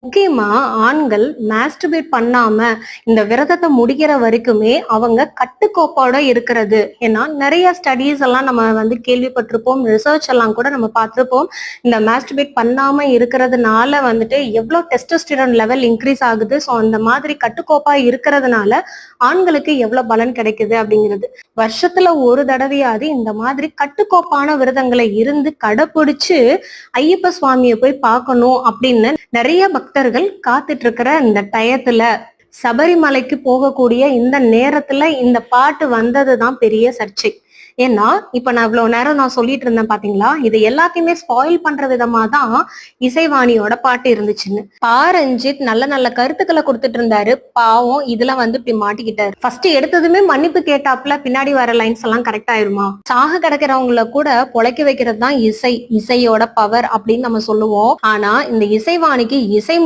முக்கியமா ஆண்கள் மாஸ்டர்பேட் பண்ணாம இந்த விரதத்தை முடிக்கிற வரைக்குமே அவங்க கட்டுக்கோப்போட இருக்கிறது. ஏன்னா நிறைய ஸ்டடீஸ் எல்லாம் நம்ம கேள்விப்பட்டிருப்போம், ரிசர்ச் எல்லாம் கூட நம்ம பார்த்திருப்போம். இந்த மாஸ்டர்பேட் பண்ணாம இருக்கிறதுனால எவ்வளவு டெஸ்டோஸ்டிரான் லெவல் இன்க்ரீஸ் ஆகுது. ஸோ அந்த மாதிரி கட்டுக்கோப்பா இருக்கிறதுனால ஆண்களுக்கு எவ்வளவு பலன் கிடைக்குது அப்படிங்கிறது. வருஷத்துல ஒரு தடவையாவது இந்த மாதிரி கட்டுக்கோப்பான விரதங்களை இருந்து கடைபிடிச்சு ஐயப்ப சுவாமியை போய் பார்க்கணும் அப்படின்னு நிறைய பக்தர்கள் காத்துட்டு இருக்கிற இந்த டயத்துல, சபரிமலைக்கு போகக்கூடிய இந்த நேரத்துல இந்த பாட்டு வந்ததுதான் பெரிய சர்ச்சை. ஏன்னா இப்ப நான் இவ்வளவு நேரம் சொல்லிட்டு இருந்தேன் பாத்தீங்களா, இது எல்லாத்தையுமே ஸ்பாயில் பண்ற விதமா தான் இசைவாணியோட பாட்டு இருந்துச்சுன்னு. ரஞ்சித் நல்ல நல்ல கருத்துக்களை கொடுத்துட்டு இருந்தாரு. பாவம் இதுல இப்படி மாட்டிக்கிட்டாரு. ஃபர்ஸ்ட் எடுத்ததுமே மன்னிப்பு கேட்டாப்ல பின்னாடி வர லைன்ஸ் எல்லாம் கரெக்ட் ஆயிருமா? சாக கிடக்கிறவங்கள கூட பொழைக்க வைக்கிறது தான் இசையோட பவர் அப்படின்னு நம்ம சொல்லுவோம். ஆனா இந்த இசைவாணிக்கு இசை